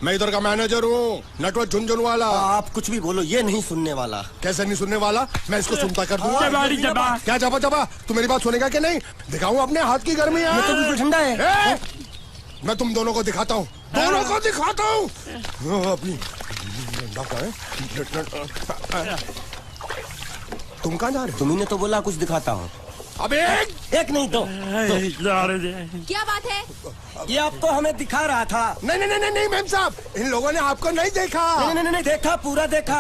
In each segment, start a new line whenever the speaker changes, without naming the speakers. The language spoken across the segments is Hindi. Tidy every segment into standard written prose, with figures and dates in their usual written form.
मैं इधर का मैनेजर हूँ, नटवर झुनझुन वाला।
आप कुछ भी बोलो, ये नहीं सुनने वाला।
कैसे नहीं सुनने वाला? मैं इसको सुनता कर दूंगा। क्या जबा जबा? तू मेरी बात सुनेगा कि नहीं? दिखाऊं अपने हाथ की गर्मी है?
ये तो बिल्कुल ठंडा है।
मैं तुम दोनों को दिखाता हूँ, दोनों को दिखाता हूँ अपनी। तुम कहाँ जा रहे हो?
तुम्ही ने तो बोला कुछ दिखाता हूँ।
अब
एक नहीं दो।
क्या बात है?
ये आपको हमें दिखा रहा था।
नहीं नहीं नहीं नहीं मैम साहब, इन लोगों ने आपको नहीं देखा।
नहीं देखा, पूरा देखा।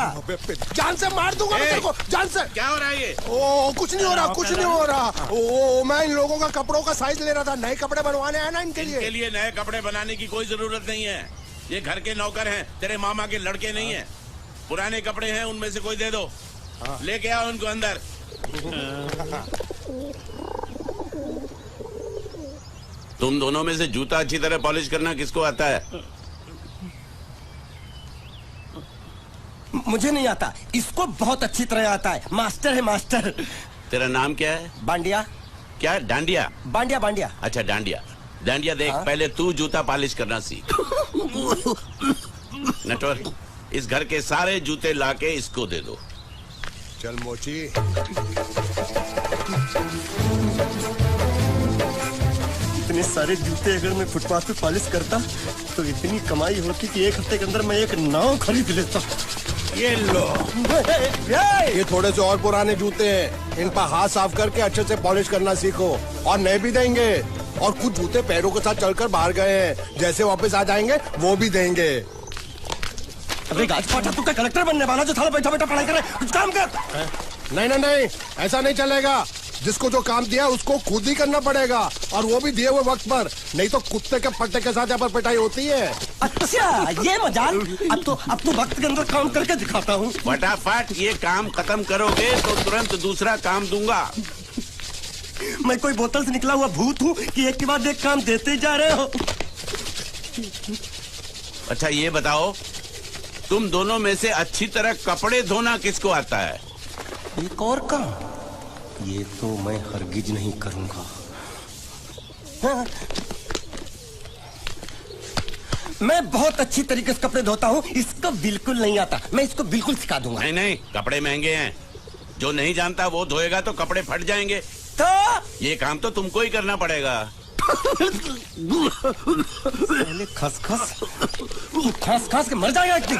जान से मार दूंगा मैं तेरे को, जान से।
क्या हो रहा है ये?
ओ कुछ नहीं हो रहा, कुछ नहीं हो रहा। ओ मैं इन लोगों का कपड़ों का साइज ले रहा था, नए कपड़े बनवाने हैं ना इनके लिए।
इनके लिए नए कपड़े बनाने की कोई जरूरत नहीं है। ये घर के नौकर हैं, तेरे मामा के लड़के नहीं हैं। पुराने कपड़े हैं, उनमें से कोई दे दो। लेके आओ उनको अंदर। तुम दोनों में से जूता अच्छी तरह पॉलिश करना किसको आता है?
मुझे नहीं आता, इसको बहुत अच्छी तरह आता है। मास्टर है मास्टर।
तेरा नाम क्या है?
बांडिया।
क्या? डांडिया?
बांडिया बांडिया।
अच्छा डांडिया। डांडिया देख, पहले तू जूता पॉलिश करना सीख। नटवर, इस घर के सारे जूते लाके इसको दे दो।
चल मोची।
इतने सारे जूते अगर मैं फुटपाथ पे पॉलिश करता तो इतनी कमाई होती कि एक हफ्ते के अंदर मैं एक नाव खरीद लेता।
ये लो, ये थोड़े से और पुराने जूते हैं, इन पर हाथ साफ करके अच्छे से पॉलिश करना सीखो। और नए भी देंगे, और कुछ जूते पैरों के साथ चलकर बाहर गए हैं, जैसे वापस आ जाएंगे वो भी देंगे।
अबे गाजपाटा, तू क्या कलेक्टर बनने वाला जो थाला बैठा बैठा पढ़ाई करे? कुछ काम कर।
नहीं नहीं नहीं, ऐसा नहीं चलेगा। जिसको जो काम दिया उसको खुद ही करना पड़ेगा, और वो भी दिए हुए वक्त पर, नहीं तो कुत्ते के पट्टे के साथ यहाँ पर पिटाई होती है।
अच्छा ये मजाल। अब तो वक्त के अंदर काम करके दिखाता हूँ।
फटाफट ये काम खत्म करोगे तो तुरंत दूसरा काम दूंगा।
मैं कोई बोतल से निकला हुआ भूत हूँ कि एक के बाद एक काम देते जा रहे हो?
अच्छा ये बताओ, तुम दोनों में से अच्छी तरह कपड़े धोना किसको आता है?
एक और काम? ये तो मैं हरगिज नहीं करूंगा। हाँ। मैं बहुत अच्छी तरीके से कपड़े धोता हूँ, इसको बिल्कुल नहीं आता। मैं इसको बिल्कुल सिखा दूंगा।
नहीं नहीं, कपड़े महंगे हैं, जो नहीं जानता वो धोएगा तो कपड़े फट जाएंगे।
तो
ये काम तो तुमको ही करना पड़ेगा।
खस के मर जाएगा एक दिन।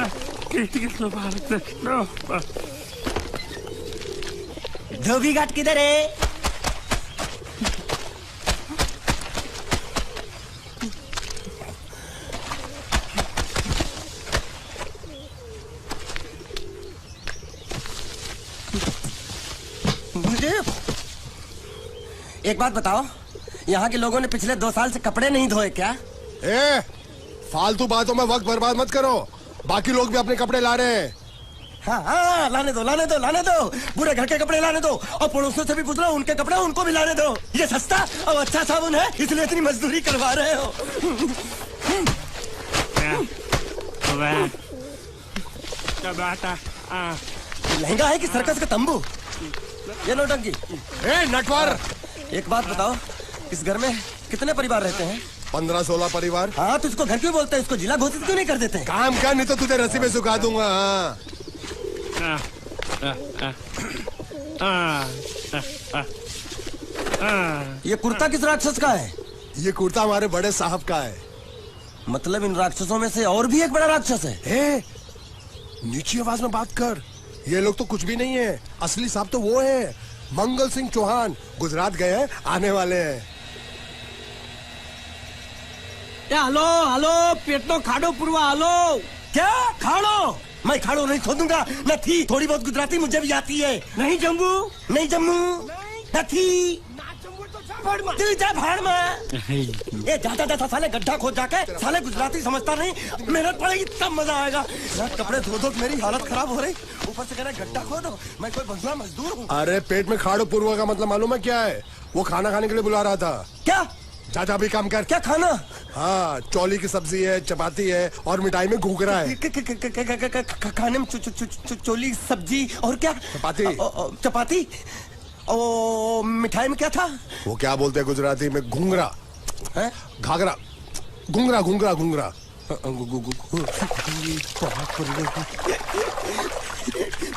धोबी घाट किधर है? मुझे एक बात बताओ, यहाँ के लोगों ने पिछले 2 साल से कपड़े नहीं धोए क्या?
फालतू बातों में वक्त बर्बाद मत करो, बाकी लोग भी अपने कपड़े ला रहे हैं।
हाँ, लाने दो। पूरे घर के कपड़े लाने दो, और पड़ोसियों से भी पूछ लो, उनके कपड़े उनको भी लाने दो। ये सस्ता और अच्छा साबुन है, इसलिए इतनी मजदूरी करवा रहे हो। लहंगा है कि सर्कस का तंबू? ये नौटंकी।
नटवर,
एक बात बताओ, इस घर में कितने परिवार रहते हैं?
15-16 परिवार।
हाँ, तो इसको घर क्यों बोलते हैं? इसको जिला घोषित क्यों नहीं कर देते?
काम कर, नहीं तो तुझे रस्सी में सुखा दूंगा।
ये कुर्ता किस राक्षस का है?
ये कुर्ता हमारे बड़े साहब का है।
मतलब इन राक्षसों में से और भी एक बड़ा राक्षस है?
नीची आवाज में बात कर, ये लोग तो कुछ भी नहीं है। असली साहब तो वो है, मंगल सिंह चौहान, गुजरात गए हैं, आने वाले हैं।
हेलो, पेट तो खाड़ो पुरवा। हेलो, क्या खाड़ो? मैं खाड़ो नहीं खोदूंगा। न थी, थोड़ी बहुत गुजराती मुझे भी आती है। नहीं जम्मू, न थी। तू जा भाड़ में। ये जाता साले गड्ढा खोद जाके, साले गुजराती समझता नहीं। मेहनत पड़ेगी तब मजा आएगा। कपड़े धो धो मेरी हालत खराब हो रही, ऊपर से कह रहे गड्ढा खोदो। मैं कोई बंधुआ मजदूर हूँ?
अरे पेट में खाड़ो पूर्वा का मतलब मालूम है क्या है? वो खाना खाने के लिए बुला रहा था।
क्या?
जा भी काम कर।
क्या खाना?
हाँ, चौली की सब्जी है, चपाती है, और मिठाई में घूघरा है।
खाने में चोली सब्जी और क्या? चपाती। ओ मिठाई में क्या था?
वो क्या बोलते हैं गुजराती में? घूंघरा है, घाघरा, घूंघरा।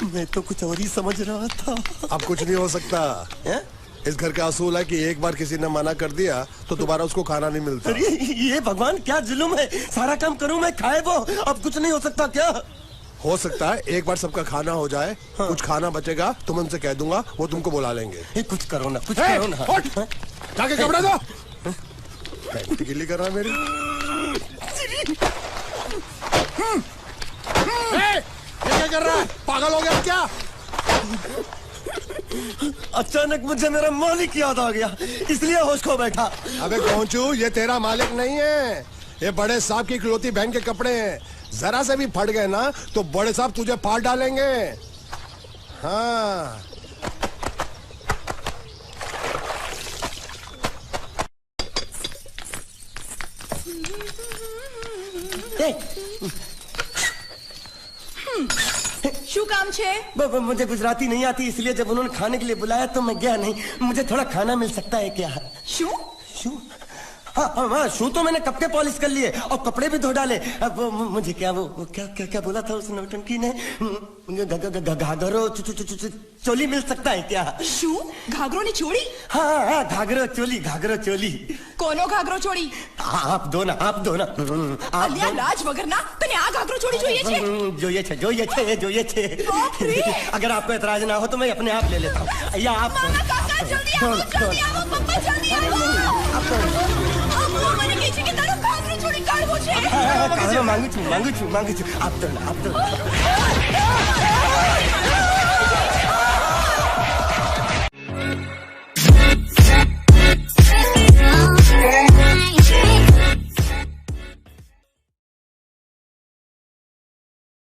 मैं तो कुछ और ही समझ रहा था।
अब कुछ नहीं हो सकता
है?
इस घर का असूल है कि एक बार किसी ने मना कर दिया तो दोबारा उसको खाना नहीं मिलता।
अरे ये भगवान क्या जुल्म है, सारा काम करूं मैं खाए वो, अब कुछ नहीं हो सकता क्या?
हो सकता है एक बार सबका खाना हो जाए,
हाँ।
कुछ खाना बचेगा तो मैं उनसे कह दूंगा, वो तुमको बुला लेंगे।
कुछ करो ना, कुछ करो ना।
उठ! जाके कपड़े दो। पैंट गिल्ली कर रहा है मेरी। ये क्या कर रहा है? पागल हो गया क्या?
अचानक मुझे मेरा मालिक याद आ गया, इसलिए होश खो बैठा।
अबे पहुंचू, ये तेरा मालिक नहीं है, ये बड़े साहब की इकलौती बहन के कपड़े हैं। जरा से भी फट गए ना तो बड़े साहब तुझे फाड़ डालेंगे। हाँ।
શું કામ છે?
मुझे गुजराती नहीं आती, इसलिए जब उन्होंने खाने के लिए बुलाया तो मैं गया नहीं। मुझे थोड़ा खाना मिल सकता है क्या?
શું?
शू? हाँ, शू तो मैंने कब के पॉलिश कर लिए और कपड़े भी धो डाले। अब मुझे क्या वो क्या क्या क्या बोला था उस नौटंकी ने? घाघरो चोली मिल सकता है क्या?
શું? ઘાઘરોની ચોળી?
हाँ, घाघरो चोली।
કોનો ઘાઘરો ચોળી?
आप दो ना।
અલ્યા લાજ વગરના, તને આ ઘાઘરો ચોળી જોઈએ છે?
જોઈએ છે।
बाप रे!
अगर आपको एतराज ना हो तो मैं अपने आप ले लेता हूँ। या आप
મામા કાકા જલ્દી આવો, પપ્પા જલ્દી આવો। અમ્મુ મને કહે છે કે તારો ઘાઘરો ચોળી કાઢવો છે।
मांगू છું। आप तो ना।